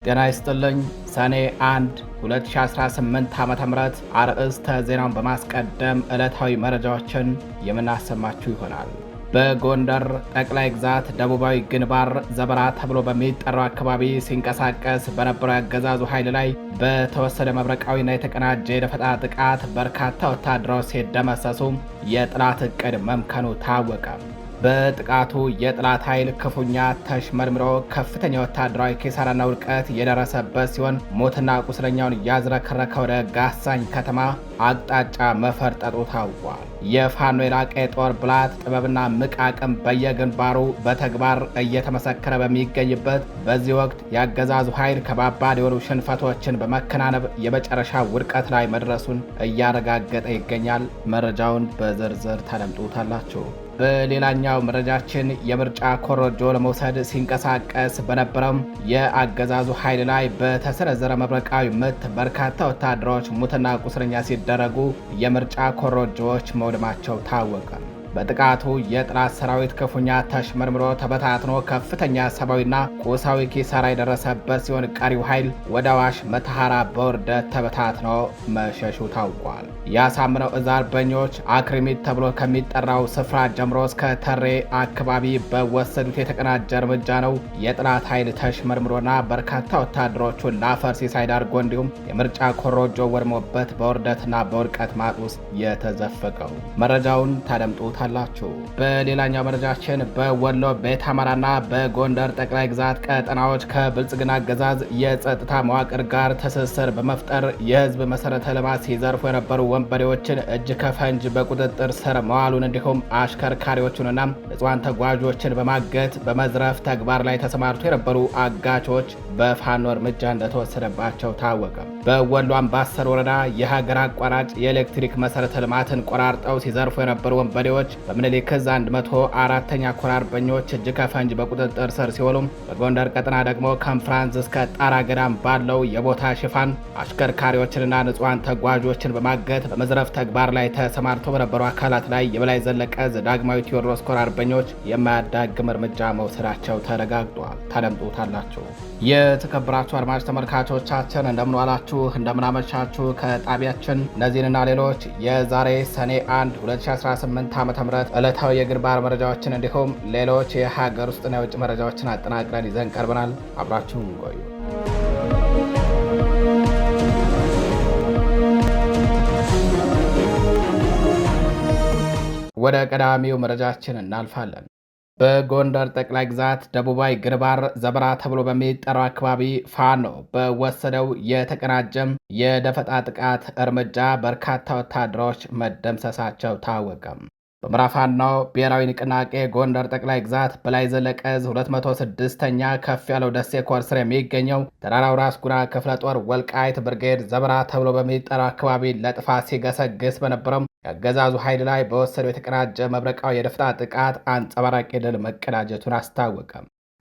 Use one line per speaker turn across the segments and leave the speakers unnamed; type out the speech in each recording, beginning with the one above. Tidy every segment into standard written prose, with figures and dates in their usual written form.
ጤና ይስጥልኝ። ሰኔ 1 2018 ዓ.ም አርዕስተ ዜናውን በማስቀደም ዕለታዊ መረጃዎችን የምናሰማችሁ ይሆናል። በጎንደር ጠቅላይ ግዛት ደቡባዊ ግንባር ዘበራ ተብሎ በሚጠራው አካባቢ ሲንቀሳቀስ በነበረው ያገዛዙ ኃይል ላይ በተወሰደ መብረቃዊና የተቀናጀ የደፈጣ ጥቃት በርካታ ወታደሮች ሲደመሰሱ የጠላት ዕቅድ መምከኑ ታወቀ። በጥቃቱ የጠላት ኃይል ክፉኛ ተሽመርምሮ ከፍተኛ ወታደራዊ ኪሳራና ውድቀት የደረሰበት ሲሆን ሞትና ቁስለኛውን እያዝረከረከ ወደ ጋሳኝ ከተማ አቅጣጫ መፈርጠጡ ታውቋል። የፋኖ የላቀ የጦር ብልሃት ጥበብና ምቅ አቅም በየግንባሩ በተግባር እየተመሰከረ በሚገኝበት በዚህ ወቅት የአገዛዙ ኃይል ከባባድ የሆኑ ሽንፈቶችን በመከናነብ የመጨረሻ ውድቀት ላይ መድረሱን እያረጋገጠ ይገኛል። መረጃውን በዝርዝር ታደምጡታላችሁ። በሌላኛው መረጃችን የምርጫ ኮረጆ ለመውሰድ ሲንቀሳቀስ በነበረው የአገዛዙ ኃይል ላይ በተሰነዘረ መብረቃዊ ምት በርካታ ወታደሮች ሙትና ቁስለኛ ሲደረጉ የምርጫ ኮረጆዎች መውደማቸው ታወቀ። በጥቃቱ የጠላት ሰራዊት ክፉኛ ተሽመርምሮ ተበታትኖ ከፍተኛ ሰብአዊና ቁሳዊ ኪሳራ የደረሰበት ሲሆን ቀሪው ኃይል ወደ አዋሽ መተሐራ በውርደት ተበታትኖ መሸሹ ታውቋል። ያሳምነው እዝ አርበኞች አክሪሚት ተብሎ ከሚጠራው ስፍራ ጀምሮ እስከ ተሬ አካባቢ በወሰዱት የተቀናጀ እርምጃ ነው የጠላት ኃይል ተሽመርምሮና በርካታ ወታደሮቹን ለአፈር ሲሳይ ዳርጎ እንዲሁም የምርጫ ኮረጆ ወድሞበት በውርደትና በውድቀት ማጥ ውስጥ የተዘፈቀው። መረጃውን ታደምጡት ታላችሁ። በሌላኛው መረጃችን በወሎ ቤት አማራና በጎንደር ጠቅላይ ግዛት ቀጠናዎች ከብልጽግና አገዛዝ የጸጥታ መዋቅር ጋር ትስስር በመፍጠር የህዝብ መሰረተ ልማት ሲዘርፉ የነበሩ ወንበዴዎችን እጅ ከፈንጅ በቁጥጥር ስር መዋሉን እንዲሁም አሽከርካሪዎቹንና ንጹሃን ተጓዦችን በማገት በመዝረፍ ተግባር ላይ ተሰማርቶ የነበሩ አጋቾች በፋኖ እርምጃ እንደተወሰደባቸው ታወቀ። በወሎ አምባሰል ወረዳ የሀገር አቋራጭ የኤሌክትሪክ መሰረተ ልማትን ቆራርጠው ሲዘርፉ የነበሩ ወንበዴዎች በምኒልክ ዕዝ 104ኛ ኮር አርበኞች እጅ ከፈንጅ በቁጥጥር ስር ሲውሉ በጎንደር ቀጠና ደግሞ ከንፍራንዝ እስከ ጣራ ገዳም ባለው የቦታ ሽፋን አሽከርካሪዎችንና ንጹሃን ተጓዦችን በማገት በመዝረፍ ተግባር ላይ ተሰማርተው በነበሩ አካላት ላይ የበላይ ዘለቀ ዕዝ ዳግማዊ ቴዎድሮስ ኮር አርበኞች የማያዳግም እርምጃ መውሰዳቸው ተረጋግጧል። ታደምጡታላችሁ። የተከበራችሁ አድማጭ ተመልካቾቻችን እንደምን ዋላችሁ፣ እንደምን አመሻችሁ። ከጣቢያችን እነዚህንና ሌሎች የዛሬ ሰኔ 1 2018 ዓ.ም ዕለታዊ የግንባር መረጃዎችን እንዲሁም ሌሎች የሀገር ውስጥና የውጭ መረጃዎችን አጠናቅረን ይዘን ቀርበናል። አብራችሁን ቆዩ። ወደ ቀዳሚው መረጃችን እናልፋለን። በጎንደር ጠቅላይ ግዛት ደቡባዊ ግንባር ዘበራ ተብሎ በሚጠራው አካባቢ ፋኖ በወሰደው የተቀናጀም የደፈጣ ጥቃት እርምጃ በርካታ ወታደሮች መደምሰሳቸው ታወቀ። በምዕራብ ፋኖ ብሔራዊ ንቅናቄ ጎንደር ጠቅላይ ግዛት በላይ ዘለቀ ዕዝ 206ኛ ከፍ ያለው ደሴ ኮር ስር የሚገኘው ተራራው ራስ ጉና ክፍለ ጦር ወልቃይት ብርጌድ ዘበራ ተብሎ በሚጠራው አካባቢ ለጥፋት ሲገሰግስ በነበረው የአገዛዙ ኃይል ላይ በወሰደው የተቀናጀ መብረቃዊ የደፈጣ ጥቃት አንጸባራቂ ድል መቀዳጀቱን አስታወቀ።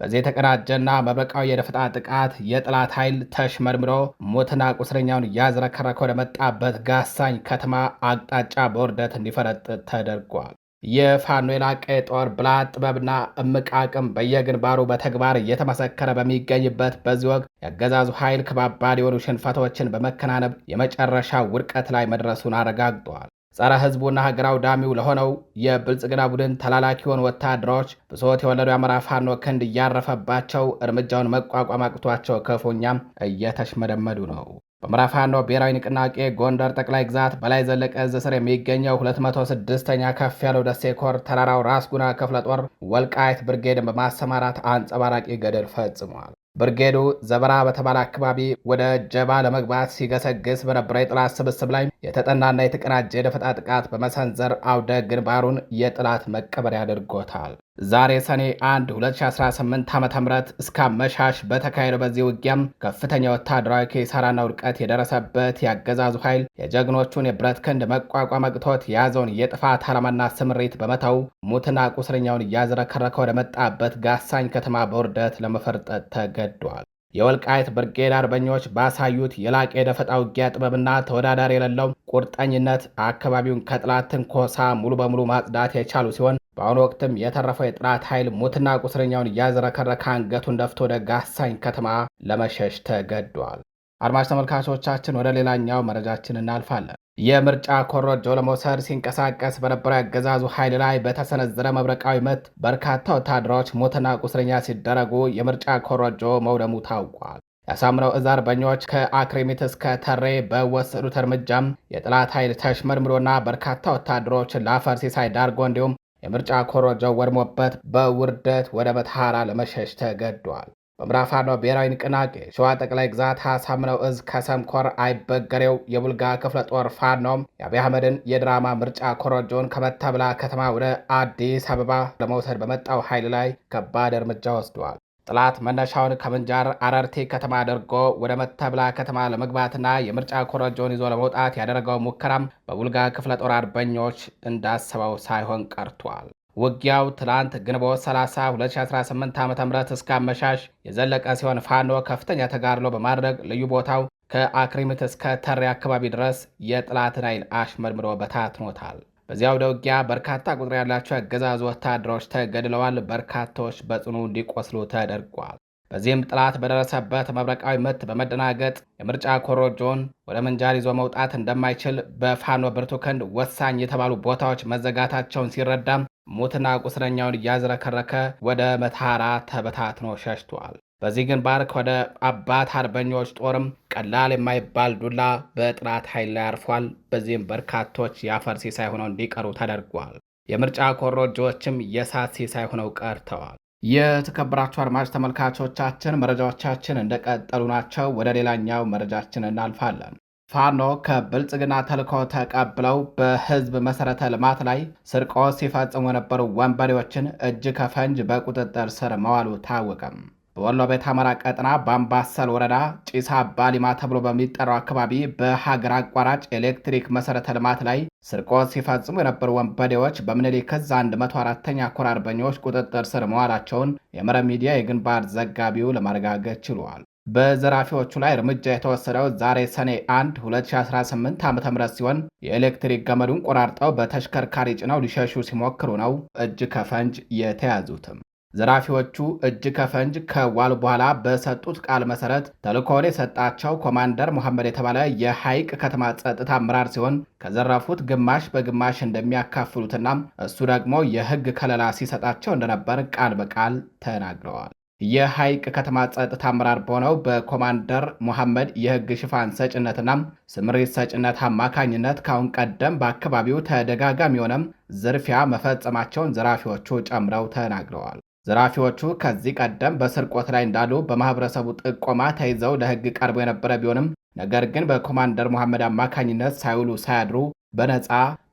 በዚህ የተቀናጀና መብረቃዊ የደፈጣ ጥቃት የጠላት ኃይል ተሽመርምሮ ሞትና ቁስለኛውን እያዝረከረከ ወደ መጣበት ጋሳኝ ከተማ አቅጣጫ በውርደት እንዲፈረጥጥ ተደርጓል። የፋኖ የላቀ የጦር ብልሃት ጥበብና እምቅ አቅም በየግንባሩ በተግባር እየተመሰከረ በሚገኝበት በዚህ ወቅት የአገዛዙ ኃይል ከባባድ የሆኑ ሽንፈቶችን በመከናነብ የመጨረሻ ውድቀት ላይ መድረሱን አረጋግጧል። ጸረ ሕዝቡና ሀገር አውዳሚው ለሆነው የብልጽግና ቡድን ተላላኪ የሆኑ ወታደሮች ብሶት የወለዱ የአማራ ፋኖ ክንድ እያረፈባቸው እርምጃውን መቋቋም አቅቷቸው ክፉኛም እየተሽመደመዱ ነው። በምዕራብ ፋኖ ብሔራዊ ንቅናቄ ጎንደር ጠቅላይ ግዛት በላይ ዘለቀ ዕዝ ስር የሚገኘው 206ኛ ከፍ ያለው ደሴ ኮር ተራራው ራስ ጉና ክፍለ ጦር ወልቃይት ብርጌድን በማሰማራት አንጸባራቂ ገድል ፈጽሟል። ብርጌዱ ዘበራ በተባለ አካባቢ ወደ ጀባ ለመግባት ሲገሰግስ በነበረ የጠላት ስብስብ ላይ የተጠናና የተቀናጀ የደፈጣ ጥቃት በመሰንዘር አውደ ግንባሩን የጠላት መቀበሪያ አድርጎታል። ዛሬ ሰኔ 1 2018 ዓ.ም እስከ መሻሽ በተካሄደው በዚህ ውጊያም ከፍተኛ ወታደራዊ ኪሳራና ውድቀት የደረሰበት የአገዛዙ ኃይል የጀግኖቹን የብረት ክንድ መቋቋም አቅቶት የያዘውን የጥፋት ዓላማና ስምሪት በመተው ሙትና ቁስለኛውን እያዝረከረከ ወደ መጣበት ጋሳኝ ከተማ በውርደት ለመፈርጠጥ ተገዷል። የወልቃይት ብርጌድ አርበኞች ባሳዩት የላቀ የደፈጣ ውጊያ ጥበብና ተወዳዳሪ የሌለው ቁርጠኝነት አካባቢውን ከጠላት ትንኮሳ ሙሉ በሙሉ ማጽዳት የቻሉ ሲሆን በአሁኑ ወቅትም የተረፈው የጠላት ኃይል ሙትና ቁስለኛውን እያዝረከረከ አንገቱን ደፍቶ ወደ ጋሳኝ ከተማ ለመሸሽ ተገዷል። አድማጭ ተመልካቾቻችን ወደ ሌላኛው መረጃችን እናልፋለን። የምርጫ ኮረጆ ለመውሰድ ሲንቀሳቀስ በነበረው ያገዛዙ ኃይል ላይ በተሰነዘረ መብረቃዊ ምት በርካታ ወታደሮች ሞትና ቁስለኛ ሲደረጉ የምርጫ ኮረጆ መውደሙ ታውቋል። ያሳምነው እዝ አርበኞች ከአክሪሚት እስከ ተሬ በወሰዱት እርምጃም የጠላት ኃይል ተሽመርምሮና በርካታ ወታደሮችን ለአፈር ሲሳይ ዳርጎ እንዲሁም የምርጫ ኮረጆው ወድሞበት በውርደት ወደ መተሐራ ለመሸሽ ተገዷል። በምዕራብ ፋኖ ብሔራዊ ንቅናቄ ሸዋ ጠቅላይ ግዛት አሳምነው እዝ ከሰምኮር አይበገሬው የቡልጋ ክፍለ ጦር ፋኖም የአብይ አህመድን የድራማ ምርጫ ኮረጆን ከመተብላ ከተማ ወደ አዲስ አበባ ለመውሰድ በመጣው ኃይል ላይ ከባድ እርምጃ ወስዷል። ጠላት መነሻውን ከምንጃር አረርቲ ከተማ አድርጎ ወደ መተብላ ከተማ ለመግባትና የምርጫ ኮረጆን ይዞ ለመውጣት ያደረገው ሙከራም በቡልጋ ክፍለ ጦር አርበኞች እንዳሰበው ሳይሆን ቀርቷል። ውጊያው ትላንት ግንቦት 30 2018 ዓ.ም እስከ አመሻሽ የዘለቀ ሲሆን ፋኖ ከፍተኛ ተጋድሎ በማድረግ ልዩ ቦታው ከአክሪምት እስከ ተሬ አካባቢ ድረስ የጠላትን ኃይል አሽመድምዶ በታትኖታል። በዚያው ውጊያ በርካታ ቁጥር ያላቸው የአገዛዙ ወታደሮች ተገድለዋል። በርካቶች በጽኑ እንዲቆስሉ ተደርጓል። በዚህም ጠላት በደረሰበት መብረቃዊ ምት በመደናገጥ የምርጫ ኮረጆን ወደ ምንጃር ይዞ መውጣት እንደማይችል በፋኖ ብርቱ ክንድ ወሳኝ የተባሉ ቦታዎች መዘጋታቸውን ሲረዳም ሙትና ቁስለኛውን እያዝረከረከ ወደ መተሐራ ተበታትኖ ሸሽቷል። በዚህ ግንባር ወደ አባት አርበኞች ጦርም ቀላል የማይባል ዱላ በጠላት ኃይል ላይ አርፏል። በዚህም በርካቶች የአፈር ሲሳይ ሆነው እንዲቀሩ ተደርጓል። የምርጫ ኮረጆዎችም የእሳት ሲሳይ ሆነው ቀርተዋል። የተከበራችሁ አድማጭ ተመልካቾቻችን መረጃዎቻችን እንደቀጠሉ ናቸው። ወደ ሌላኛው መረጃችን እናልፋለን። ፋኖ ከብልጽግና ተልዕኮ ተቀብለው በህዝብ መሰረተ ልማት ላይ ስርቆት ሲፈጽሙ የነበሩ ወንበዴዎችን እጅ ከፈንጅ በቁጥጥር ስር መዋሉ ታወቀም። በወሎ ቤት አማራ ቀጠና በአምባሰል ወረዳ ጭሳ ባሊማ ተብሎ በሚጠራው አካባቢ በሀገር አቋራጭ ኤሌክትሪክ መሰረተ ልማት ላይ ስርቆት ሲፈጽሙ የነበሩ ወንበዴዎች በምኒልክ ዕዝ 104ኛ ኮር አርበኞች ቁጥጥር ስር መዋላቸውን የመረብ ሚዲያ የግንባር ዘጋቢው ለማረጋገጥ ችሏል። በዘራፊዎቹ ላይ እርምጃ የተወሰደው ዛሬ ሰኔ 1 2018 ዓ.ም ሲሆን የኤሌክትሪክ ገመዱን ቆራርጠው በተሽከርካሪ ጭነው ሊሸሹ ሲሞክሩ ነው እጅ ከፈንጅ የተያዙትም። ዘራፊዎቹ እጅ ከፈንጅ ከዋሉ በኋላ በሰጡት ቃል መሰረት ተልዕኮውን የሰጣቸው ኮማንደር መሐመድ የተባለ የሐይቅ ከተማ ጸጥታ አመራር ሲሆን ከዘረፉት ግማሽ በግማሽ እንደሚያካፍሉትና እሱ ደግሞ የሕግ ከለላ ሲሰጣቸው እንደነበር ቃል በቃል ተናግረዋል። የሐይቅ ከተማ ጸጥታ አመራር በሆነው በኮማንደር መሐመድ የሕግ ሽፋን ሰጭነትና ስምሪት ሰጭነት አማካኝነት ካሁን ቀደም በአካባቢው ተደጋጋሚ የሆነም ዝርፊያ መፈጸማቸውን ዘራፊዎቹ ጨምረው ተናግረዋል። ዘራፊዎቹ ከዚህ ቀደም በስርቆት ላይ እንዳሉ በማህበረሰቡ ጥቆማ ተይዘው ለሕግ ቀርበው የነበረ ቢሆንም ነገር ግን በኮማንደር መሐመድ አማካኝነት ሳይውሉ ሳያድሩ በነፃ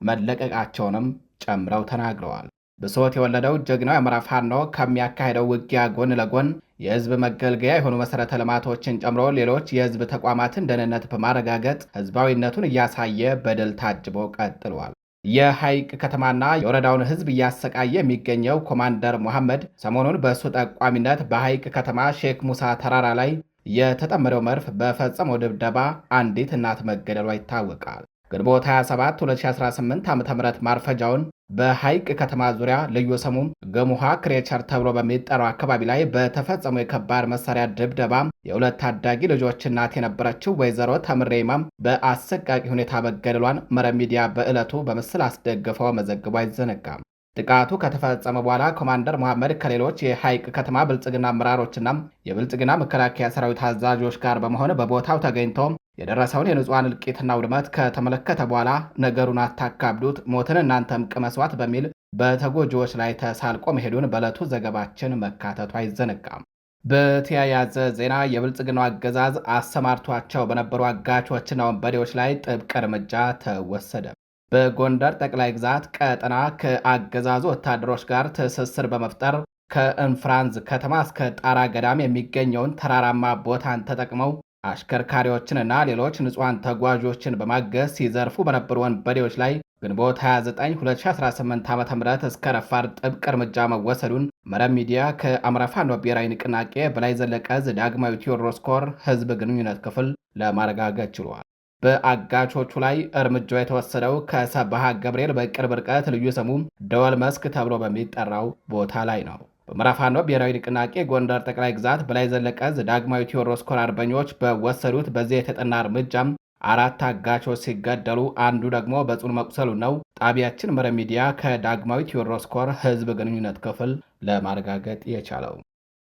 መለቀቃቸውንም ጨምረው ተናግረዋል። ብሶት የወለደው ጀግናው የአማራ ፋኖ ከሚያካሄደው ውጊያ ጎን ለጎን የህዝብ መገልገያ የሆኑ መሰረተ ልማቶችን ጨምሮ ሌሎች የህዝብ ተቋማትን ደህንነት በማረጋገጥ ህዝባዊነቱን እያሳየ በድል ታጅቦ ቀጥሏል። የሐይቅ ከተማና የወረዳውን ህዝብ እያሰቃየ የሚገኘው ኮማንደር መሐመድ ሰሞኑን በእሱ ጠቋሚነት በሐይቅ ከተማ ሼክ ሙሳ ተራራ ላይ የተጠመደው መድፍ በፈጸመው ድብደባ አንዲት እናት መገደሏ ይታወቃል። ግንቦት 27 2018 ዓ.ም ማርፈጃውን በሐይቅ ከተማ ዙሪያ ልዩ ስሙ ገሙሃ ክሬቸር ተብሎ በሚጠራው አካባቢ ላይ በተፈጸመው የከባድ መሳሪያ ድብደባ የሁለት ታዳጊ ልጆች እናት የነበረችው ወይዘሮ ተምሬ ኢማም በአሰቃቂ ሁኔታ መገደሏን መረብ ሚዲያ በዕለቱ በምስል አስደግፈው መዘግቡ አይዘነጋም። ጥቃቱ ከተፈጸመ በኋላ ኮማንደር መሐመድ ከሌሎች የሐይቅ ከተማ ብልጽግና አመራሮችና የብልጽግና መከላከያ ሰራዊት አዛዦች ጋር በመሆን በቦታው ተገኝቶ የደረሰውን የንጹሐን እልቂትና ውድመት ከተመለከተ በኋላ ነገሩን አታካብዱት፣ ሞትን እናንተም ቅመሷት በሚል በተጎጂዎች ላይ ተሳልቆ መሄዱን በዕለቱ ዘገባችን መካተቱ አይዘነጋም። በተያያዘ ዜና የብልጽግናው አገዛዝ አሰማርቷቸው በነበሩ አጋቾችና ወንበዴዎች ላይ ጥብቅ እርምጃ ተወሰደ። በጎንደር ጠቅላይ ግዛት ቀጠና ከአገዛዙ ወታደሮች ጋር ትስስር በመፍጠር ከእንፍራንዝ ከተማ እስከ ጣራ ገዳም የሚገኘውን ተራራማ ቦታን ተጠቅመው አሽከርካሪዎችንና ሌሎች ንጹሐን ተጓዦችን በማገዝ ሲዘርፉ በነበሩ ወንበዴዎች ላይ ግንቦት 29 2018 ዓ.ም እስከ ረፋድ ጥብቅ እርምጃ መወሰዱን መረብ ሚዲያ ከአማራ ፋኖ ብሔራዊ ንቅናቄ በላይ ዘለቀ ዕዝ ዳግማዊ ቴዎድሮስ ኮር ህዝብ ግንኙነት ክፍል ለማረጋገጥ ችሏል። በአጋቾቹ ላይ እርምጃው የተወሰደው ከሰበሃ ገብርኤል በቅርብ ርቀት ልዩ ስሙ ደወል መስክ ተብሎ በሚጠራው ቦታ ላይ ነው። በአማራ ፋኖ ብሔራዊ ንቅናቄ ጎንደር ጠቅላይ ግዛት በላይ ዘለቀ ዕዝ ዳግማዊ ቴዎድሮስ ኮር አርበኞች በወሰዱት በዚህ የተጠና እርምጃም 4 አጋቾች ሲገደሉ አንዱ ደግሞ በጽኑ መቁሰሉ ነው ጣቢያችን መረብ ሚዲያ ከዳግማዊ ቴዎድሮስ ኮር ህዝብ ግንኙነት ክፍል ለማረጋገጥ የቻለው።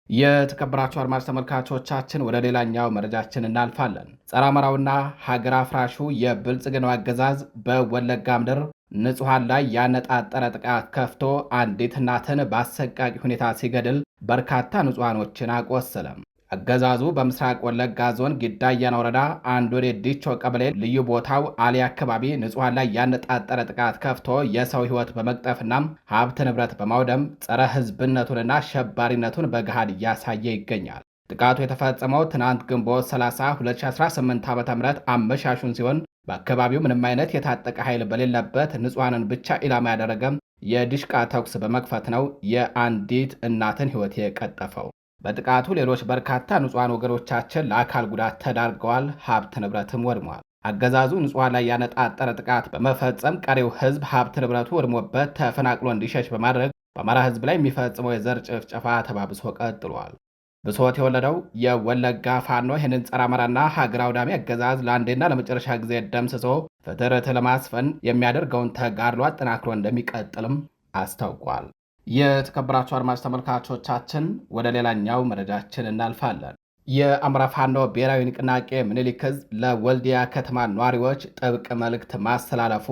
የተከበራችሁ አድማጭ ተመልካቾቻችን ወደ ሌላኛው መረጃችን እናልፋለን። ጸረ አማራውና ሀገር አፍራሹ የብልጽግናው አገዛዝ በወለጋ ምድር ንጹሐን ላይ ያነጣጠረ ጥቃት ከፍቶ አንዲት እናትን በአሰቃቂ ሁኔታ ሲገድል በርካታ ንጹሐኖችን አቆሰለም። አገዛዙ በምስራቅ ወለጋ ዞን ጊዳያና ወረዳ አንድ ወደ ዲቾ ቀበሌ ልዩ ቦታው አሊ አካባቢ ንጹሐን ላይ ያነጣጠረ ጥቃት ከፍቶ የሰው ሕይወት በመቅጠፍና ሀብት ንብረት በማውደም ጸረ ሕዝብነቱንና አሸባሪነቱን በገሃድ እያሳየ ይገኛል። ጥቃቱ የተፈጸመው ትናንት ግንቦት 30 2018 ዓ.ም አመሻሹን ሲሆን በአካባቢው ምንም አይነት የታጠቀ ኃይል በሌለበት ንጹሐንን ብቻ ኢላማ ያደረገ የዲሽቃ ተኩስ በመክፈት ነው የአንዲት እናትን ሕይወት የቀጠፈው። በጥቃቱ ሌሎች በርካታ ንጹሐን ወገኖቻችን ለአካል ጉዳት ተዳርገዋል፣ ሀብት ንብረትም ወድሟል። አገዛዙ ንጹሐን ላይ ያነጣጠረ ጥቃት በመፈጸም ቀሪው ህዝብ ሀብት ንብረቱ ወድሞበት ተፈናቅሎ እንዲሸሽ በማድረግ በአማራ ህዝብ ላይ የሚፈጽመው የዘር ጭፍጨፋ ተባብሶ ቀጥሏል። ብሶት የወለደው የወለጋ ፋኖ ይህንን ጸረ አማራና ሀገር አውዳሚ አገዛዝ ለአንዴና ለመጨረሻ ጊዜ ደምስሶ ፍትህ ለማስፈን የሚያደርገውን ተጋድሎ አጠናክሮ እንደሚቀጥልም አስታውቋል። የተከበራችሁ አድማጭ ተመልካቾቻችን ወደ ሌላኛው መረጃችን እናልፋለን። የአማራ ፋኖ ብሔራዊ ንቅናቄ ምኒልክ ዕዝ ለወልዲያ ከተማ ነዋሪዎች ጥብቅ መልእክት ማስተላለፉ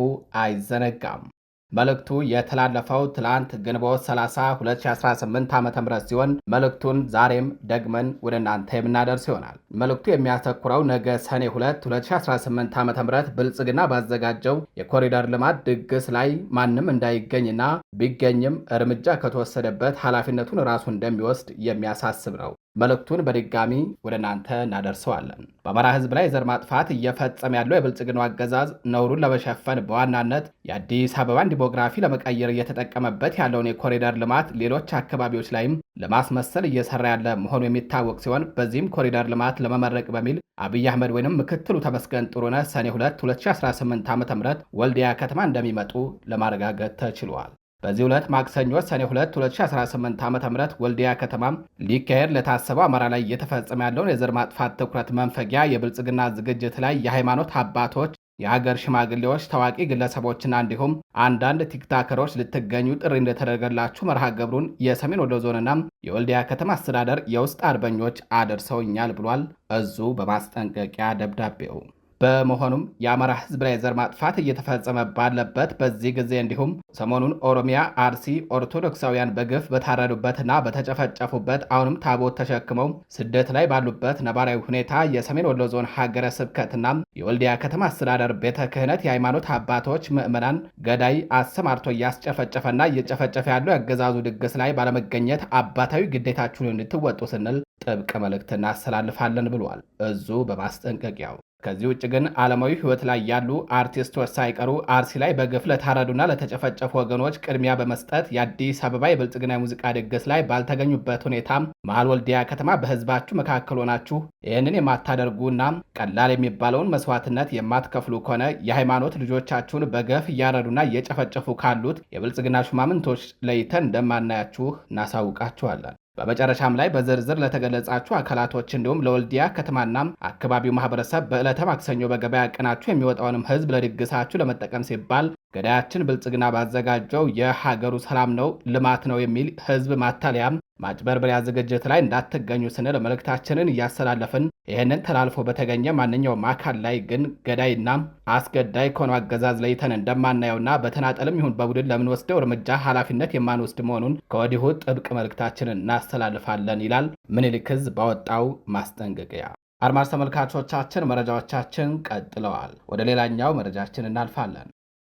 አይዘነጋም። መልእክቱ የተላለፈው ትላንት ግንቦት 30 2018 ዓ.ም ሲሆን መልእክቱን ዛሬም ደግመን ወደ እናንተ የምናደርስ ይሆናል። መልእክቱ የሚያተኩረው ነገ ሰኔ 2 2018 ዓ.ም ብልጽግና ባዘጋጀው የኮሪደር ልማት ድግስ ላይ ማንም እንዳይገኝና ቢገኝም እርምጃ ከተወሰደበት ኃላፊነቱን ራሱ እንደሚወስድ የሚያሳስብ ነው። መልእክቱን በድጋሚ ወደ እናንተ እናደርሰዋለን። በአማራ ሕዝብ ላይ ዘር ማጥፋት እየፈጸመ ያለው የብልጽግናው አገዛዝ ነውሩን ለመሸፈን በዋናነት የአዲስ አበባን ዲሞግራፊ ለመቀየር እየተጠቀመበት ያለውን የኮሪደር ልማት ሌሎች አካባቢዎች ላይም ለማስመሰል እየሰራ ያለ መሆኑ የሚታወቅ ሲሆን በዚህም ኮሪደር ልማት ለመመረቅ በሚል አብይ አህመድ ወይንም ምክትሉ ተመስገን ጥሩነህ ሰኔ 2 2018 ዓ.ም ወልዲያ ከተማ እንደሚመጡ ለማረጋገጥ ተችሏል። በዚህ ዕለት ማክሰኞ ሰኔ 2 2018 ዓ.ም ወልዲያ ከተማም ሊካሄድ ለታሰበው አማራ ላይ እየተፈጸመ ያለውን የዘር ማጥፋት ትኩረት መንፈጊያ የብልጽግና ዝግጅት ላይ የሃይማኖት አባቶች፣ የሀገር ሽማግሌዎች፣ ታዋቂ ግለሰቦችና እንዲሁም አንዳንድ ቲክታከሮች ልትገኙ ጥሪ እንደተደረገላችሁ መርሃ ግብሩን የሰሜን ወሎ ዞንና የወልዲያ ከተማ አስተዳደር የውስጥ አርበኞች አደርሰውኛል ብሏል እዙ በማስጠንቀቂያ ደብዳቤው። በመሆኑም የአማራ ሕዝብ ላይ ዘር ማጥፋት እየተፈጸመ ባለበት በዚህ ጊዜ እንዲሁም ሰሞኑን ኦሮሚያ፣ አርሲ ኦርቶዶክሳውያን በግፍ በታረዱበትና በተጨፈጨፉበት አሁንም ታቦት ተሸክመው ስደት ላይ ባሉበት ነባራዊ ሁኔታ የሰሜን ወሎ ዞን ሀገረ ስብከትና የወልዲያ ከተማ አስተዳደር ቤተ ክህነት የሃይማኖት አባቶች ምዕመናን ገዳይ አሰማርቶ እያስጨፈጨፈና እየጨፈጨፈ ያለው የአገዛዙ ድግስ ላይ ባለመገኘት አባታዊ ግዴታችሁን እንድትወጡ ስንል ጥብቅ መልእክት እናስተላልፋለን ብሏል እዙ በማስጠንቀቂያው። ከዚህ ውጭ ግን ዓለማዊ ሕይወት ላይ ያሉ አርቲስቶች ሳይቀሩ አርሲ ላይ በግፍ ለታረዱና ለተጨፈጨፉ ወገኖች ቅድሚያ በመስጠት የአዲስ አበባ የብልጽግና ሙዚቃ ድግስ ላይ ባልተገኙበት ሁኔታ መሃል ወልዲያ ከተማ በህዝባችሁ መካከል ሆናችሁ ይህንን የማታደርጉና ቀላል የሚባለውን መስዋዕትነት የማትከፍሉ ከሆነ የሃይማኖት ልጆቻችሁን በገፍ እያረዱና እየጨፈጨፉ ካሉት የብልጽግና ሹማምንቶች ለይተን እንደማናያችሁ እናሳውቃችኋለን። በመጨረሻም ላይ በዝርዝር ለተገለጻችሁ አካላቶች እንዲሁም ለወልዲያ ከተማና አካባቢው ማህበረሰብ በዕለተ ማክሰኞ በገበያ ቀናችሁ የሚወጣውንም ህዝብ ለድግሳችሁ ለመጠቀም ሲባል ገዳያችን ብልጽግና ባዘጋጀው የሀገሩ ሰላም ነው ልማት ነው የሚል ህዝብ ማታለያም ማጭበርበሪያ ዝግጅት ላይ እንዳትገኙ ስንል መልእክታችንን እያስተላለፍን ይህንን ተላልፎ በተገኘ ማንኛውም አካል ላይ ግን ገዳይና አስገዳይ ከሆነው አገዛዝ ለይተን እንደማናየውና በተናጠልም ይሁን በቡድን ለምንወስደው እርምጃ ኃላፊነት የማንወስድ መሆኑን ከወዲሁ ጥብቅ መልእክታችንን እናስተላልፋለን ይላል ምኒልክ ዕዝ ባወጣው ማስጠንቀቂያ። አድማጭ ተመልካቾቻችን መረጃዎቻችን ቀጥለዋል። ወደ ሌላኛው መረጃችን እናልፋለን።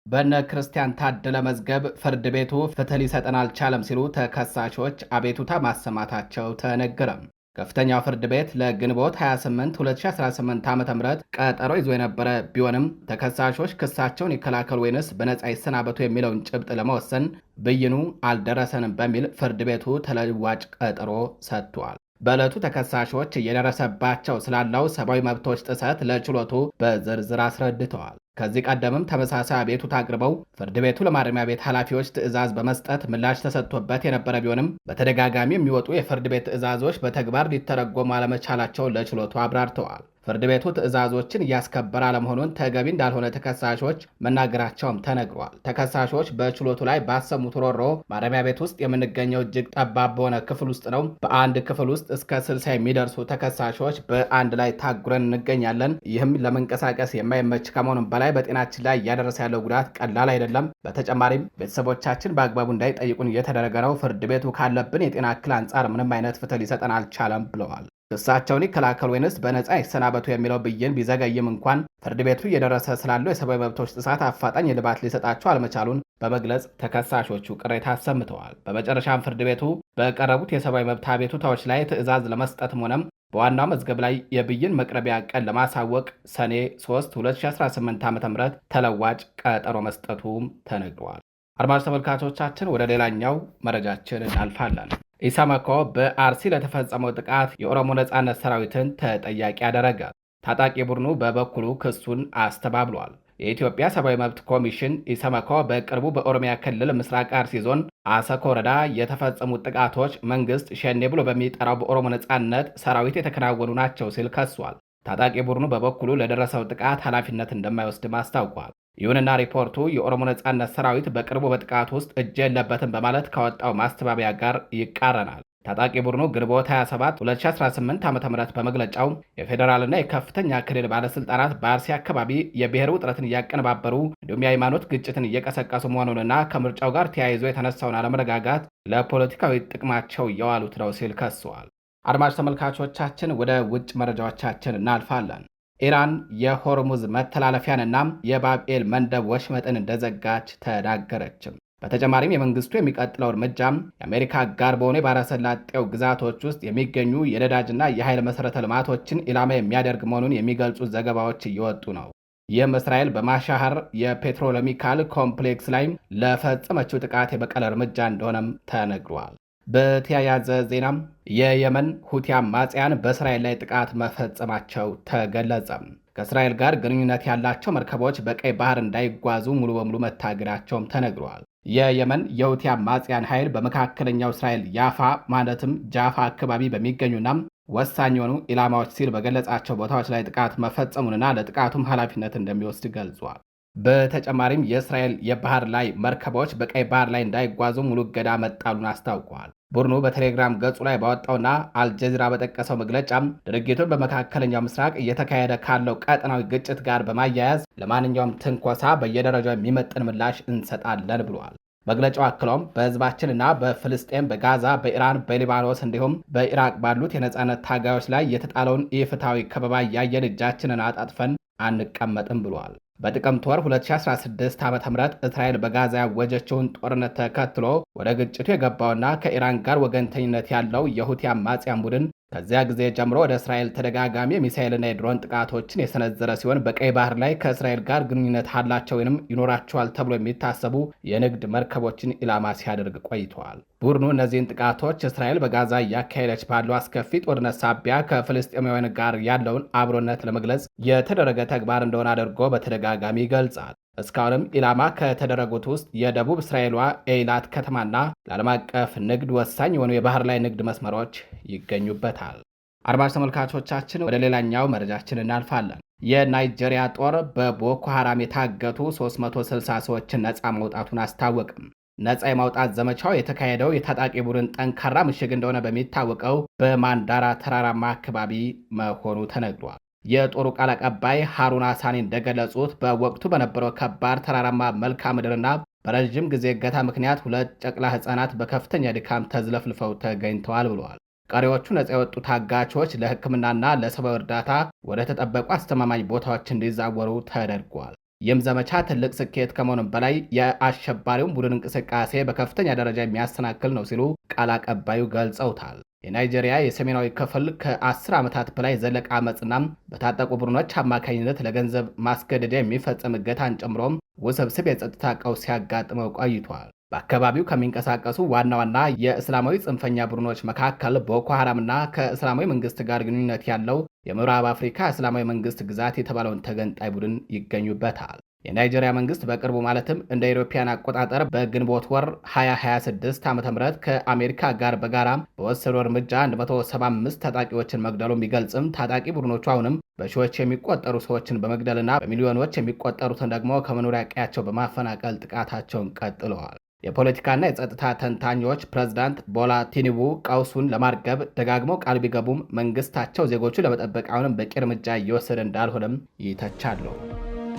በነ ክርስቲያን ታደለ መዝገብ ፍርድ ቤቱ ፍትህ ሊሰጠን አልቻለም ሲሉ ተከሳሾች አቤቱታ ማሰማታቸው ተነገረም። ከፍተኛው ፍርድ ቤት ለግንቦት 28 2018 ዓ.ም ቀጠሮ ይዞ የነበረ ቢሆንም ተከሳሾች ክሳቸውን ይከላከሉ ወይንስ በነጻ ይሰናበቱ የሚለውን ጭብጥ ለመወሰን ብይኑ አልደረሰንም በሚል ፍርድ ቤቱ ተለዋጭ ቀጠሮ ሰጥቷል። በዕለቱ ተከሳሾች እየደረሰባቸው ስላለው ሰብአዊ መብቶች ጥሰት ለችሎቱ በዝርዝር አስረድተዋል። ከዚህ ቀደምም ተመሳሳይ አቤቱታ አቅርበው ፍርድ ቤቱ ለማረሚያ ቤት ኃላፊዎች ትዕዛዝ በመስጠት ምላሽ ተሰጥቶበት የነበረ ቢሆንም በተደጋጋሚ የሚወጡ የፍርድ ቤት ትዕዛዞች በተግባር ሊተረጎሙ አለመቻላቸው ለችሎቱ አብራርተዋል። ፍርድ ቤቱ ትዕዛዞችን እያስከበረ አለመሆኑን ተገቢ እንዳልሆነ ተከሳሾች መናገራቸውም ተነግሯል። ተከሳሾች በችሎቱ ላይ ባሰሙት ሮሮ ማረሚያ ቤት ውስጥ የምንገኘው እጅግ ጠባብ በሆነ ክፍል ውስጥ ነው። በአንድ ክፍል ውስጥ እስከ 60 የሚደርሱ ተከሳሾች በአንድ ላይ ታጉረን እንገኛለን። ይህም ለመንቀሳቀስ የማይመች ከመሆኑም በላይ በጤናችን ላይ እያደረሰ ያለው ጉዳት ቀላል አይደለም። በተጨማሪም ቤተሰቦቻችን በአግባቡ እንዳይጠይቁን እየተደረገ ነው። ፍርድ ቤቱ ካለብን የጤና እክል አንጻር ምንም አይነት ፍትህ ሊሰጠን አልቻለም ብለዋል። ክሳቸውን ይከላከሉ ወይንስ በነጻ ይሰናበቱ የሚለው ብይን ቢዘገይም እንኳን ፍርድ ቤቱ እየደረሰ ስላለው የሰብአዊ መብቶች ጥሰት አፋጣኝ እልባት ሊሰጣቸው አለመቻሉን በመግለጽ ተከሳሾቹ ቅሬታ አሰምተዋል። በመጨረሻም ፍርድ ቤቱ በቀረቡት የሰብአዊ መብት አቤቱታዎች ላይ ትዕዛዝ ለመስጠትም ሆነም በዋናው መዝገብ ላይ የብይን መቅረቢያ ቀን ለማሳወቅ ሰኔ 3 2018 ዓ.ም ተለዋጭ ቀጠሮ መስጠቱም ተነግሯል። አድማጭ ተመልካቾቻችን ወደ ሌላኛው መረጃችን እናልፋለን። ኢሰመኮ በአርሲ ለተፈጸመው ጥቃት የኦሮሞ ነጻነት ሰራዊትን ተጠያቂ ያደረገ። ታጣቂ ቡድኑ በበኩሉ ክሱን አስተባብሏል። የኢትዮጵያ ሰብአዊ መብት ኮሚሽን ኢሰመኮ በቅርቡ በኦሮሚያ ክልል ምስራቅ አርሲ ዞን አሰኮ ወረዳ የተፈጸሙት ጥቃቶች መንግስት ሸኔ ብሎ በሚጠራው በኦሮሞ ነጻነት ሰራዊት የተከናወኑ ናቸው ሲል ከሷል። ታጣቂ ቡድኑ በበኩሉ ለደረሰው ጥቃት ኃላፊነት እንደማይወስድም አስታውቋል። ይሁንና ሪፖርቱ የኦሮሞ ነጻነት ሰራዊት በቅርቡ በጥቃት ውስጥ እጅ የለበትም በማለት ካወጣው ማስተባበያ ጋር ይቃረናል። ታጣቂ ቡድኑ ግንቦት 27 2018 ዓ.ም በመግለጫው የፌዴራልና የከፍተኛ ክልል ባለስልጣናት በአርሲ አካባቢ የብሔር ውጥረትን እያቀነባበሩ እንዲሁም የሃይማኖት ግጭትን እየቀሰቀሱ መሆኑንና ከምርጫው ጋር ተያይዞ የተነሳውን አለመረጋጋት ለፖለቲካዊ ጥቅማቸው እየዋሉት ነው ሲል ከሰዋል። አድማጭ ተመልካቾቻችን ወደ ውጭ መረጃዎቻችን እናልፋለን። ኢራን የሆርሙዝ መተላለፊያንና የባብኤል መንደብ ወሽመጥን እንደዘጋች ተናገረችም። በተጨማሪም የመንግስቱ የሚቀጥለው እርምጃም የአሜሪካ አጋር በሆኑ የባሕረ ሰላጤው ግዛቶች ውስጥ የሚገኙ የነዳጅና የኃይል መሠረተ ልማቶችን ኢላማ የሚያደርግ መሆኑን የሚገልጹ ዘገባዎች እየወጡ ነው። ይህም እስራኤል በማሻሃር የፔትሮኬሚካል ኮምፕሌክስ ላይ ለፈጸመችው ጥቃት የበቀል እርምጃ እንደሆነም ተነግሯል። በተያያዘ ዜናም የየመን ሁቲ አማጽያን በእስራኤል ላይ ጥቃት መፈጸማቸው ተገለጸ። ከእስራኤል ጋር ግንኙነት ያላቸው መርከቦች በቀይ ባህር እንዳይጓዙ ሙሉ በሙሉ መታገዳቸውም ተነግረዋል። የየመን የሁቲ አማጽያን ኃይል በመካከለኛው እስራኤል ያፋ ማለትም ጃፋ አካባቢ በሚገኙና ወሳኝ የሆኑ ኢላማዎች ሲል በገለጻቸው ቦታዎች ላይ ጥቃት መፈጸሙንና ለጥቃቱም ኃላፊነት እንደሚወስድ ገልጿል። በተጨማሪም የእስራኤል የባህር ላይ መርከቦች በቀይ ባህር ላይ እንዳይጓዙ ሙሉ እገዳ መጣሉን አስታውቀዋል። ቡድኑ በቴሌግራም ገጹ ላይ ባወጣውና አልጀዚራ በጠቀሰው መግለጫም ድርጊቱን በመካከለኛው ምስራቅ እየተካሄደ ካለው ቀጠናዊ ግጭት ጋር በማያያዝ ለማንኛውም ትንኮሳ በየደረጃው የሚመጥን ምላሽ እንሰጣለን ብሏል። መግለጫው አክሎም በህዝባችንና በፍልስጤም፣ በጋዛ፣ በኢራን፣ በሊባኖስ እንዲሁም በኢራቅ ባሉት የነጻነት ታጋዮች ላይ የተጣለውን ኢፍትሐዊ ከበባ እያየን እጃችንን አጣጥፈን አንቀመጥም ብሏል። በጥቅምት ወር 2016 ዓ.ም እስራኤል በጋዛ ያወጀችውን ጦርነት ተከትሎ ወደ ግጭቱ የገባውና ከኢራን ጋር ወገንተኝነት ያለው የሁቲ አማጽያን ቡድን ከዚያ ጊዜ ጀምሮ ወደ እስራኤል ተደጋጋሚ የሚሳኤልና የድሮን ጥቃቶችን የሰነዘረ ሲሆን በቀይ ባህር ላይ ከእስራኤል ጋር ግንኙነት አላቸው ወይም ይኖራቸዋል ተብሎ የሚታሰቡ የንግድ መርከቦችን ኢላማ ሲያደርግ ቆይተዋል። ቡድኑ እነዚህን ጥቃቶች እስራኤል በጋዛ እያካሄደች ባለው አስከፊ ጦርነት ሳቢያ ከፍልስጤማውያን ጋር ያለውን አብሮነት ለመግለጽ የተደረገ ተግባር እንደሆነ አድርጎ በተደጋጋሚ ይገልጻል። እስካሁንም ኢላማ ከተደረጉት ውስጥ የደቡብ እስራኤሏ ኤይላት ከተማና ለዓለም አቀፍ ንግድ ወሳኝ የሆኑ የባህር ላይ ንግድ መስመሮች ይገኙበታል። አድማጭ ተመልካቾቻችን ወደ ሌላኛው መረጃችን እናልፋለን። የናይጄሪያ ጦር በቦኮ ሐራም የታገቱ 360 ሰዎችን ነፃ መውጣቱን አስታወቅም። ነፃ የማውጣት ዘመቻው የተካሄደው የታጣቂ ቡድን ጠንካራ ምሽግ እንደሆነ በሚታወቀው በማንዳራ ተራራማ አካባቢ መሆኑ ተነግሯል። የጦሩ ቃል አቀባይ ሃሩን አሳኒ እንደገለጹት በወቅቱ በነበረው ከባድ ተራራማ መልክዓ ምድርና በረዥም ጊዜ እገታ ምክንያት 2 ጨቅላ ሕፃናት በከፍተኛ ድካም ተዝለፍልፈው ተገኝተዋል ብለዋል። ቀሪዎቹ ነፃ የወጡ ታጋቾች ለሕክምናና ለሰብአዊ እርዳታ ወደ ተጠበቁ አስተማማኝ ቦታዎች እንዲዛወሩ ተደርጓል። ይህም ዘመቻ ትልቅ ስኬት ከመሆኑም በላይ የአሸባሪውን ቡድን እንቅስቃሴ በከፍተኛ ደረጃ የሚያሰናክል ነው ሲሉ ቃል አቀባዩ ገልጸውታል። የናይጄሪያ የሰሜናዊ ክፍል ከ10 ዓመታት በላይ ዘለቀ አመፅና በታጠቁ ቡድኖች አማካኝነት ለገንዘብ ማስገደድ የሚፈጸም እገታን ጨምሮም ውስብስብ የጸጥታ ቀውስ ሲያጋጥመው ቆይቷል። በአካባቢው ከሚንቀሳቀሱ ዋና ዋና የእስላማዊ ጽንፈኛ ቡድኖች መካከል ቦኮ ሐራምና ከእስላማዊ መንግስት ጋር ግንኙነት ያለው የምዕራብ አፍሪካ እስላማዊ መንግስት ግዛት የተባለውን ተገንጣይ ቡድን ይገኙበታል። የናይጄሪያ መንግስት በቅርቡ ማለትም እንደ አውሮፓውያን አቆጣጠር በግንቦት ወር 2026 ዓ.ም ከአሜሪካ ጋር በጋራ በወሰደው እርምጃ 175 ታጣቂዎችን መግደሉን ቢገልጽም ታጣቂ ቡድኖቹ አሁንም በሺዎች የሚቆጠሩ ሰዎችን በመግደልና በሚሊዮኖች የሚቆጠሩትን ደግሞ ከመኖሪያ ቀያቸው በማፈናቀል ጥቃታቸውን ቀጥለዋል። የፖለቲካና የጸጥታ ተንታኞች ፕሬዝዳንት ቦላ ቲኑቡ ቀውሱን ለማርገብ ደጋግመው ቃል ቢገቡም መንግስታቸው ዜጎቹን ለመጠበቅ አሁንም በቂ እርምጃ እየወሰደ እንዳልሆነም ይተቻሉ።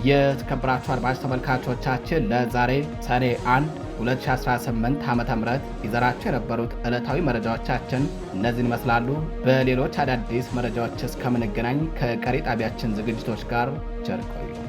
የተከበራችሁ አድማጭ ተመልካቾቻችን ለዛሬ ሰኔ 1 2018 ዓ.ም ይዘራቸው የነበሩት ዕለታዊ መረጃዎቻችን እነዚህን ይመስላሉ። በሌሎች አዳዲስ መረጃዎች እስከምንገናኝ ከቀሪ ጣቢያችን ዝግጅቶች ጋር ቸር ቆዩ።